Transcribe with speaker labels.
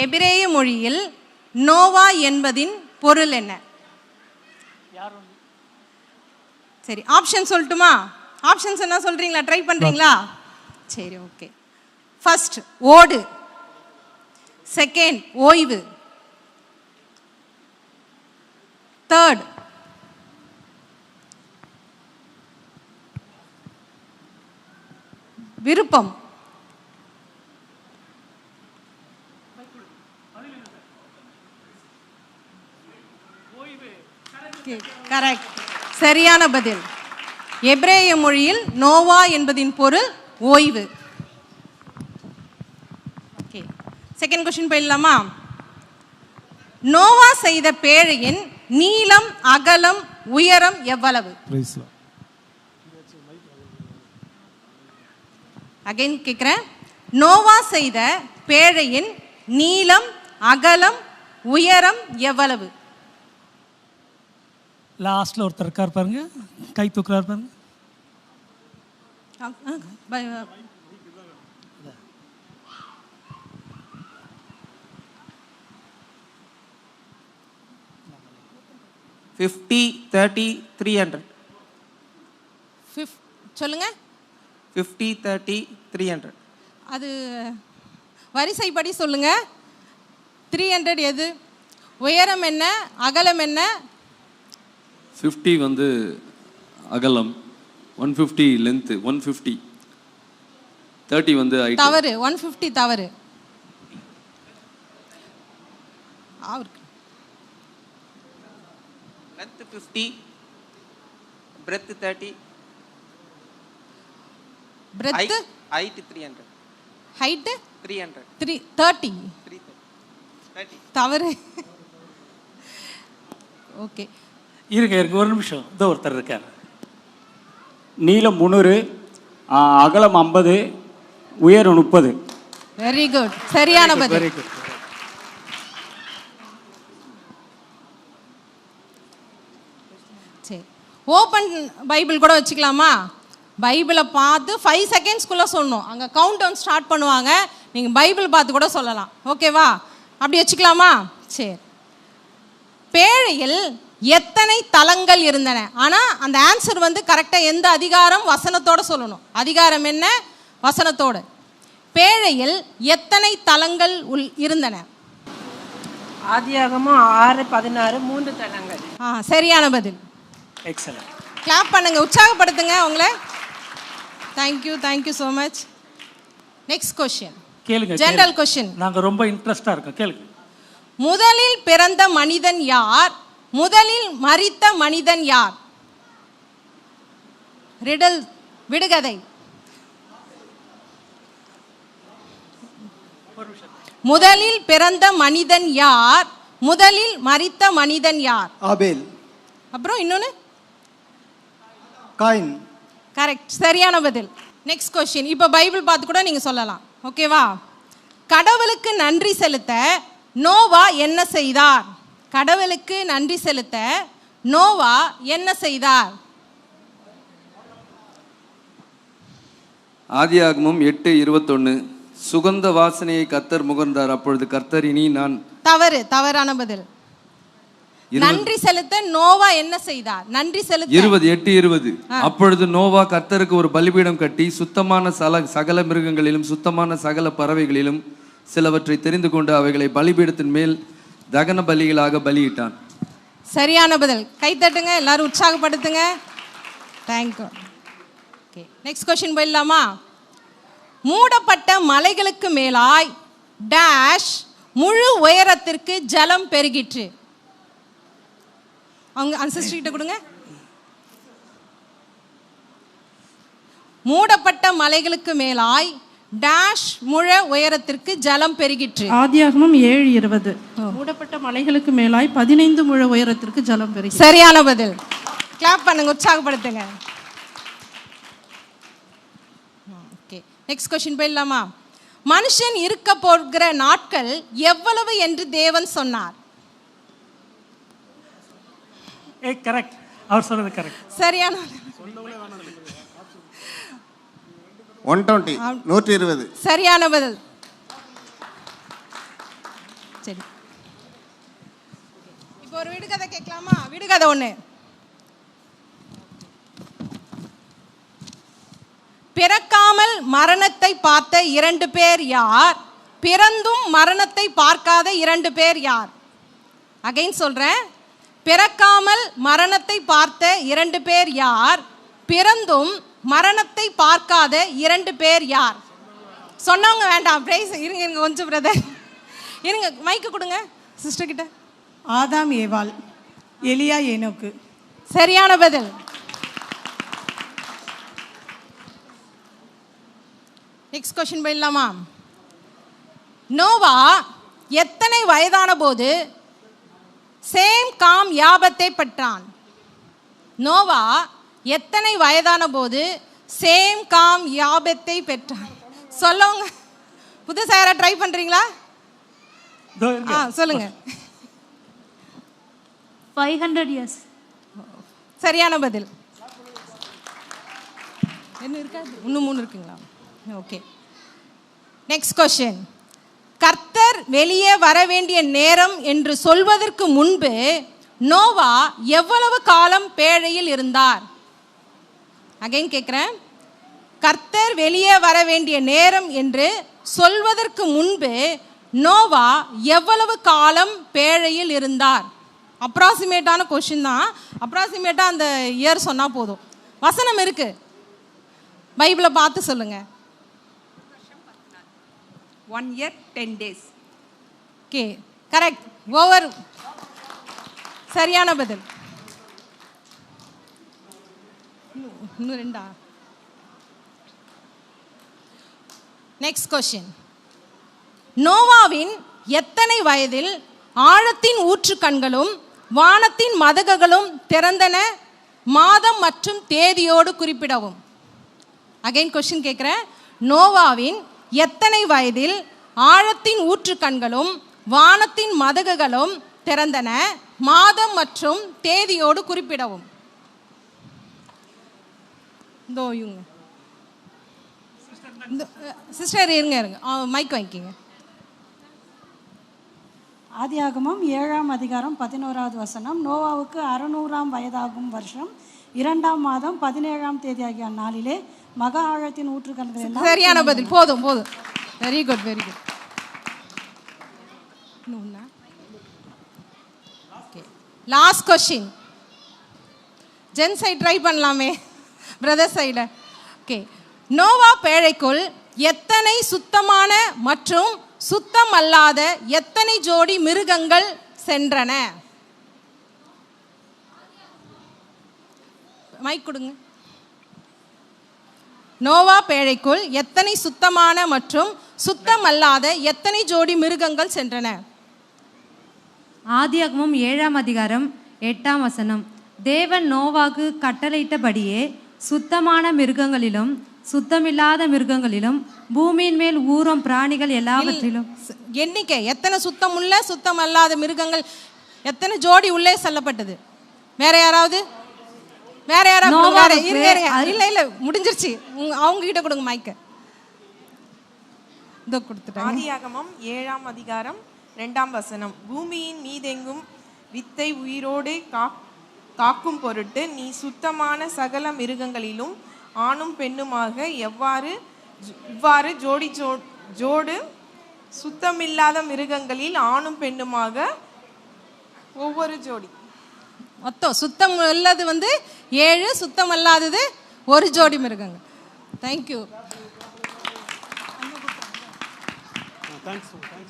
Speaker 1: எபிரேய மொழியில் நோவா என்பதின் பொருள் என்ன? சரி, ஆப்ஷன் சொல்லட்டுமா? ஆப்ஷன்ஸ் என்ன சொல்றீங்களா? ட்ரை பண்றீங்களா? சரி, ஓகே. ஃபர்ஸ்ட் ஓடு, செகண்ட் ஓய்வு, தேர்ட் விருப்பம், கரெக்ட், சரியான பதில். எபிரேய மொழியில் நோவா என்பதின் பொருள் ஓய்வு. ஓகே, செகண்ட் கொஸ்டின் போயிடலாமா? நோவா செய்த பேழையின் நீளம், அகலம், உயரம் எவ்வளவு? அகைன் கேட்கிறேன். நோவா செய்த பேழையின் நீளம், அகலம், உயரம் எவ்வளவு?
Speaker 2: லாஸ்ட்ல ஒருத்தர் இருக்கார் பாருங்க, கை தூக்குறார் பாருங்க. சொல்லுங்க.
Speaker 3: 50, 30, 300.
Speaker 1: அது வரிசைப்படி சொல்லுங்க. 300 எது? உயரம் என்ன, அகலம் என்ன?
Speaker 4: 50 வந்து அகலம், 150 லென்த், 150. 30 வந்து ஹைட்.
Speaker 1: தவறு, 150 தவறு.
Speaker 3: Length 50, breadth 30.
Speaker 1: Breadth
Speaker 3: height 300.
Speaker 1: Height
Speaker 3: 300.
Speaker 1: 30 தவறு. ஓகே,
Speaker 2: இருங்க ஒரு நிமிஷம். இதோ ஒருத்தர் இருக்கார்.
Speaker 5: நீளம் 300, அகலம் 50, உயரம் 30.
Speaker 1: வெரி குட், சரியான பதில்.
Speaker 5: Very good.
Speaker 1: சரி, ஓப்பன் பைபிள் கூட வச்சுக்கலாமா? பைபிளை பார்த்து 5 செகண்ட்ஸ்குள்ளே சொல்லணும். அங்கே கவுண்ட் டவுன் ஸ்டார்ட் பண்ணுவாங்க. நீங்கள் பைபிள் பார்த்து கூட சொல்லலாம். ஓகேவா? அப்படி வச்சுக்கலாமா? சரி. பேழையில் எத்தனை தலங்கள் இருந்தன? ஆனால் அந்த ஆன்சர் வந்து கரெக்டாக எந்த அதிகாரம், வசனத்தோடு சொல்லணும். அதிகாரம் என்ன, வசனத்தோடு. பேழையில் எத்தனை தலங்கள் இருந்தன?
Speaker 6: ஆதியாகமம் 6:16 3 தலங்கள்.
Speaker 1: சரியான பதில்.
Speaker 2: எக்ஸலென்ட்.
Speaker 1: கிளாப் பண்ணுங்க, உற்சாகப்படுத்துங்க உங்களை. Thank you so much. Next question
Speaker 2: கேளுங்க.
Speaker 1: General question.
Speaker 2: நாங்க ரொம்ப இன்ட்ரெஸ்டா இருக்கோம், கேளுங்க.
Speaker 1: முதலில் பிறந்த மனிதன் யார்? முதலில் மரித்த மனிதன் யார்? ரிடல், விடுகதை. முதலில் பிறந்த மனிதன் யார்? முதலில் மரித்த மனிதன் யார்?
Speaker 7: ஆபேல்.
Speaker 1: அப்புறம் இன்னொன்னு
Speaker 7: காயின்.
Speaker 1: கரெக்ட், சரியான பதில். Next question. இப்போ பைபிள் பார்த்து கூட நீங்கள் சொல்லலாம். ஓகேவா? கடவுளுக்கு நன்றி செலுத்த நோவா என்ன செய்தார்? கடவுளுக்கு நன்றி செலுத்த நோவா என்ன செய்தார்?
Speaker 4: ஆதியாகமம் 8:21. சுகந்த வாசனையை கர்த்தர் முகர்ந்தார், அப்பொழுது கர்த்தர் இனி நான்.
Speaker 1: தவறான பதில். நன்றி செலுத்த நோவா என்ன செய்தார்? நன்றி செலுத்த
Speaker 4: 20:20. அப்பொழுது நோவா கர்த்தருக்கு ஒரு பலிபீடம் கட்டி சுத்தமான சகல மிருகங்களிலும் சுத்தமான சகல பறவைகளிலும் சிலவற்றை தெரிந்து கொண்டு அவைகளை பலிபீடத்தின் மேல் தகன பலிகளாக பலியிட்டான்.
Speaker 1: சரியான பதில். கைத்தட்டுங்க, எல்லாரும் உற்சாகப்படுத்துங்க. தேங்க்யூ. ஓகே, நெக்ஸ்ட் கொஸ்டின் போயிடலாமா? மூடப்பட்ட மலைகளுக்கு மேலாய் டேஷ் முழு உயரத்திற்கு ஜலம் பெருகிற்று. அவங்க ஆன்சர் கிட்ட கொடுங்க. மூடப்பட்ட மலைகளுக்கு மேலாய் டேஷ் முழு உயரத்திற்கு ஜலம் பெருகிற்று.
Speaker 6: ஆதியாகமம் 7:20. மூடப்பட்ட மலைகளுக்கு மேலாய் 15 முழ உயரத்திற்கு ஜலம் பெருகிற்று.
Speaker 1: சரியான பதில். கிளாப் பண்ணுங்க, உற்சாகப்படுத்துங்க. ஓகே, நெக்ஸ்ட் கொஸ்டின் போயிடலாமா? மனுஷன் இருக்க போகிற நாட்கள் எவ்வளவு என்று தேவன் சொன்னார்?
Speaker 2: கரெக்ட், அவர் சொல்றது கரெக்ட்.
Speaker 1: சரியான
Speaker 7: 120. சரியான பதில்.
Speaker 1: சரி, இப்போ ஒரு விடுகதை கேட்கலாமா? விடுகதை ஒன்று. பிறக்காமல் மரணத்தை பார்த்த 2 பேர் யார்? பிறந்தும் மரணத்தை பார்க்காத 2 பேர் யார்? அகைன் சொல்றேன். பிறக்காமல் மரணத்தை பார்த்த 2 பேர் யார்? பிறந்தும் மரணத்தை பார்க்காத 2 பேர் யார்? சொன்னவங்க வேண்டாம், பிரைஸ் இருங்க இருங்க கொஞ்சம் பிரதர் இருங்க, மைக்கு கொடுங்க சிஸ்டர் கிட்ட.
Speaker 7: ஆதாம் ஏவாள், எலியா ஏனோக்கு.
Speaker 1: சரியான பதில். நெக்ஸ்ட் கொஸ்டின் போயிடலாமா? நோவா எத்தனை வயதான போது சேம் காம் யாபத்தை பெற்றான்? நோவா எத்தனை வயதான போது சேம் காம் யாபத்தை பெற்றான்? சொல்லுங்க. புதுசா யாரா ட்ரை பண்றீங்களா?
Speaker 2: இதோ இருங்க.
Speaker 1: சொல்லுங்க.
Speaker 8: 500 years.
Speaker 1: சரியான பதில். என்ன இருக்காது, இன்னும் 3 இருக்குங்களா? ஓகே. Next question. கர்த்தர் வெளியே வர வேண்டிய நேரம் என்று சொல்வதற்கு முன்பு நோவா எவ்வளவு காலம் பேழையில் இருந்தார்? அகைன் கேட்குறேன். கர்த்தர் வெளியே வர வேண்டிய நேரம் என்று சொல்வதற்கு முன்பு நோவா எவ்வளவு காலம் பேழையில் இருந்தார்? அப்ராக்சிமேட்டான கொஸ்டின் தான். அப்ராக்சிமேட்டாக அந்த இயர் சொன்னால் போதும். வசனம் இருக்கு, பைபிளை பார்த்து சொல்லுங்க.
Speaker 9: 1 year 10 days.
Speaker 1: Okay, correct. Over. சரியான பதில். இன்னும் 2. Next question. நோவாவின் எத்தனை வயதில் ஆழத்தின் ஊற்று கண்களும் வானத்தின் மதகுகளும் திறந்தன? மாதம் மற்றும் தேதியோடு குறிப்பிடவும். அகைன் கொஸ்டின் கேட்குறேன். நோவாவின் எத்தனை வயதில் ஆழத்தின் ஊற்று கண்களும் வானத்தின் மதகுகளும் திறந்தன? மாதம் மற்றும் தேதியோடு குறிப்பிடவும். இதோ இவங்க சிஸ்டர் இருங்க இருங்க, மைக் வாங்கிக்கிங்க.
Speaker 7: ஆதியாகமம் 7ஆம் அதிகாரம் 11வது வசனம். நோவாவுக்கு 600ஆம் வயதாகும் வருஷம் 2ஆம் மாதம் 17ஆம் தேதி ஆகிய நாளிலே மகா ஆழத்தின் ஊற்றுக்கண்கள் எல்லாம்.
Speaker 1: சரியான பதில். போதும் போதும். Very good very good. Okay, last question. Gents side ட்ரை பண்ணலாமே, பிரதர் சைடு. ஓகே. நோவா பேழைக்குள் எத்தனை சுத்தமான மற்றும் சுத்தம் அல்லாத எத்தனை ஜோடி மிருகங்கள் சென்றன? மைக் கொடுங்க. நோவா பேழைக்குள் எத்தனை சுத்தமான மற்றும் சுத்தம் அல்லாத எத்தனை ஜோடி மிருகங்கள் சென்றன?
Speaker 8: ஆதியாகமம் 7ஆம் அதிகாரம் 8ஆம் வசனம். தேவன் நோவாக்கு கட்டளையிட்டபடியே சுத்தமான மிருகங்களிலும் சுத்தமில்லாத மிருகங்களிலும் பூமியின் மேல் ஊறும் பிராணிகள் எல்லாவற்றிலும்.
Speaker 1: எண்ணிக்கை எத்தனை சுத்தம் உள்ள சுத்தம் அல்லாத மிருகங்கள் எத்தனை ஜோடி உள்ளே செல்லப்பட்டது? வேற யாராவது? வேற யாராவது? இல்ல இல்ல முடிஞ்சிருச்சு. அவங்க கிட்ட கொடுங்க மைக்க. இதோ கொடுத்துட்டாங்க.
Speaker 9: ஆதியாகமம் 7ஆம் அதிகாரம் 2ஆம் வசனம். பூமியின் மீதெங்கும் வித்தை உயிரோடு காக்கும் பொருட்டு நீ சுத்தமான சகல மிருகங்களிலும் ஆணும் பெண்ணுமாக இவ்வாறு ஜோடு சுத்தமில்லாத மிருகங்களில் ஆணும் பெண்ணுமாக ஒவ்வொரு ஜோடி.
Speaker 1: மொத்தம் சுத்தம் உள்ளது 7, சுத்தம் அல்லாதது 1 ஜோடி மிருகங்கள். தேங்க்யூ.